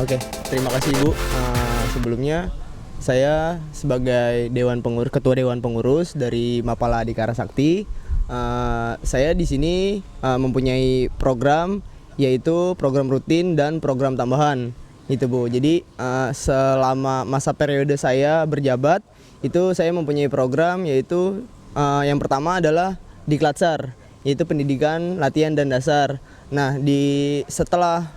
Oke, terima kasih Ibu. Sebelumnya saya sebagai Ketua Dewan Pengurus dari Mapala Adhikara Sakti, saya di sini mempunyai program, yaitu program rutin dan program tambahan, itu Bu. Jadi selama masa periode saya berjabat, itu saya mempunyai program, yaitu yang pertama adalah Diklatsar, yaitu pendidikan, latihan dan dasar. Nah, setelah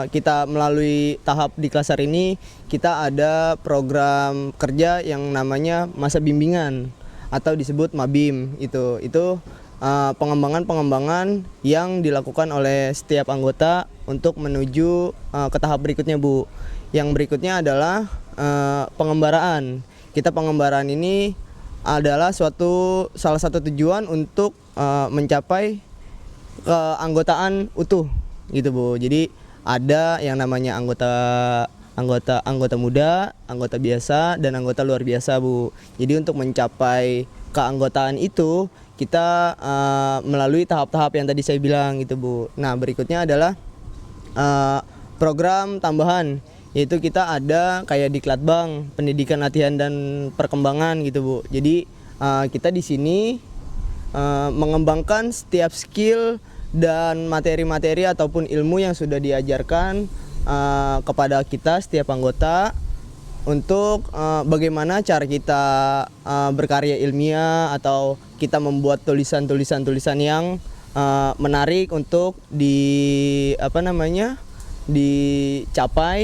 kita melalui tahap Diklatsar ini, kita ada program kerja yang namanya masa bimbingan atau disebut Mabim. Itu pengembangan yang dilakukan oleh setiap anggota untuk menuju ke tahap berikutnya, Bu. Yang berikutnya adalah pengembaraan. Pengembaraan ini adalah salah satu tujuan untuk mencapai keanggotaan utuh, gitu Bu. Jadi ada yang namanya anggota muda, anggota biasa, dan anggota luar biasa, Bu. Jadi untuk mencapai keanggotaan itu kita melalui tahap-tahap yang tadi saya bilang, gitu Bu. Nah, berikutnya adalah program tambahan, yaitu kita ada kayak Diklatbang, pendidikan, latihan dan perkembangan, gitu Bu. Jadi kita di sini mengembangkan setiap skill dan materi-materi ataupun ilmu yang sudah diajarkan kepada kita setiap anggota untuk bagaimana cara kita berkarya ilmiah atau kita membuat tulisan yang menarik untuk dicapai,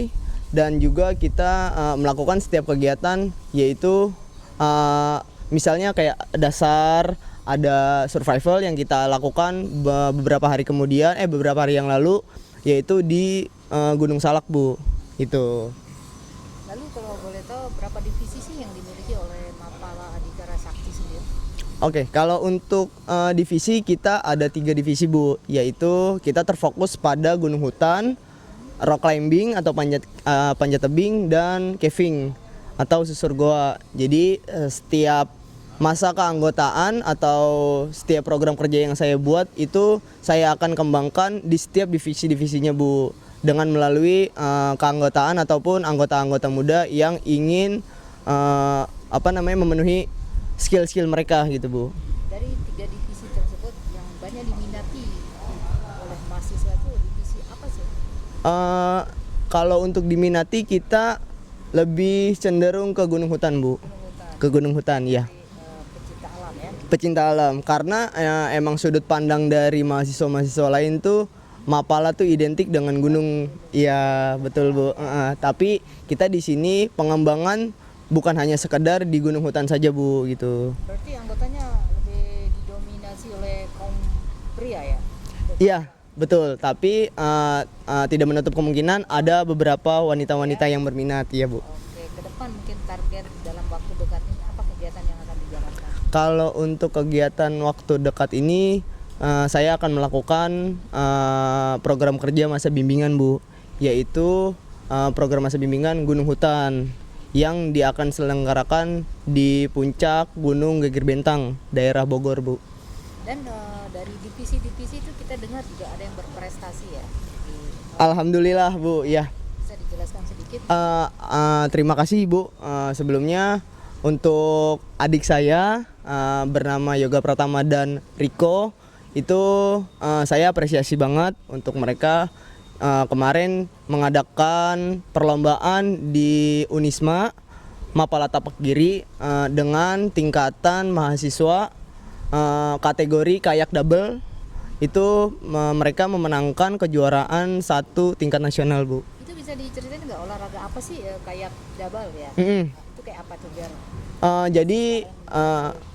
dan juga kita melakukan setiap kegiatan, yaitu misalnya kayak dasar, ada survival yang kita lakukan beberapa hari yang lalu, yaitu di Gunung Salak, Bu. Itu. Lalu kalau boleh tahu berapa divisi sih yang dimiliki oleh Mapala Adhikara Sakti sendiri? Oke, kalau untuk divisi kita ada 3 divisi, Bu, yaitu kita terfokus pada gunung hutan, rock climbing atau panjat tebing, dan caving atau susur goa. Jadi setiap masa keanggotaan atau setiap program kerja yang saya buat itu saya akan kembangkan di setiap divisi-divisinya, Bu, dengan melalui keanggotaan ataupun anggota-anggota muda yang ingin memenuhi skill-skill mereka, gitu Bu. Dari 3 divisi tersebut yang banyak diminati oleh mahasiswa itu divisi apa sih? Kalau untuk diminati kita lebih cenderung ke gunung hutan, Bu. Ke gunung hutan, ya. Pecinta alam, karena emang sudut pandang dari mahasiswa lain tuh Mapala tuh identik dengan gunung. Iya, betul, Bu. Tapi kita di sini pengembangan bukan hanya sekedar di gunung hutan saja, Bu, gitu. Berarti anggotanya lebih didominasi oleh kaum pria ya? Iya, betul. Tapi tidak menutup kemungkinan ada beberapa wanita-wanita yang berminat, ya, Bu. Oke, ke depan mungkin target dalam waktu dekat ini apa kegiatan yang akan dijalankan? Kalau untuk kegiatan waktu dekat ini, saya akan melakukan program kerja masa bimbingan, Bu, yaitu program masa bimbingan Gunung Hutan yang akan selenggarakan di puncak Gunung Geger Bentang, daerah Bogor, Bu. Dan dari divisi-divisi itu kita dengar juga ada yang berprestasi ya? Alhamdulillah, Bu, ya. Bisa dijelaskan sedikit? Terima kasih, Bu. Sebelumnya untuk adik saya bernama Yoga Pratama dan Riko, itu saya apresiasi banget untuk mereka. Kemarin mengadakan perlombaan di Unisma Mapala Tapak Giri dengan tingkatan mahasiswa kategori kayak double. Itu mereka memenangkan kejuaraan 1 tingkat nasional, Bu. Itu bisa diceritain nggak olahraga apa sih kayak double ya? Itu kayak apa tuh biar? Jadi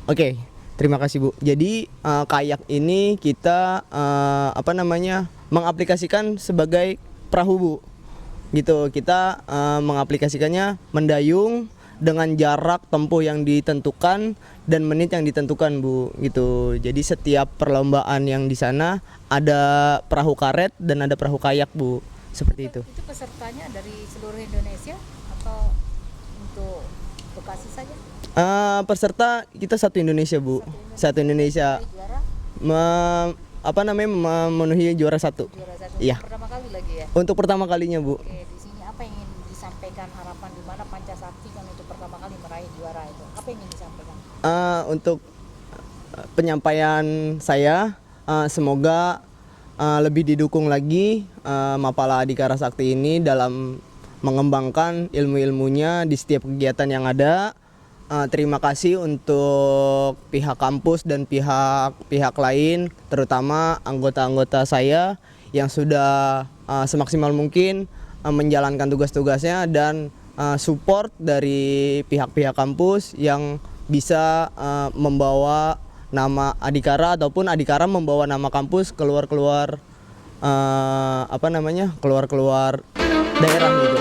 oke. Terima kasih, Bu. Jadi kayak ini kita mengaplikasikan sebagai perahu, Bu. Gitu. Kita mengaplikasikannya mendayung dengan jarak tempuh yang ditentukan dan menit yang ditentukan, Bu. Gitu. Jadi setiap perlombaan yang di sana ada perahu karet dan ada perahu kayak, Bu. seperti itu. Itu pesertanya dari seluruh Indonesia atau untuk Bekasi saja? Peserta kita satu Indonesia, Bu. Satu Indonesia. Juara? Memenuhi juara satu. Juara satu. Iya. Pertama kali lagi ya? Untuk pertama kalinya, Bu. Oke, di sini apa yang ingin disampaikan, harapan di mana Pancasakti kan untuk pertama kali meraih juara itu? Apa yang ingin disampaikan? Untuk penyampaian saya, semoga lebih didukung lagi Mapala Adhikara Sakti ini dalam mengembangkan ilmu-ilmunya di setiap kegiatan yang ada. Terima kasih untuk pihak kampus dan pihak lain, terutama anggota-anggota saya yang sudah semaksimal mungkin menjalankan tugas-tugasnya, dan support dari pihak-pihak kampus yang bisa membawa nama Adhikara ataupun Adhikara membawa nama kampus keluar daerah gitu.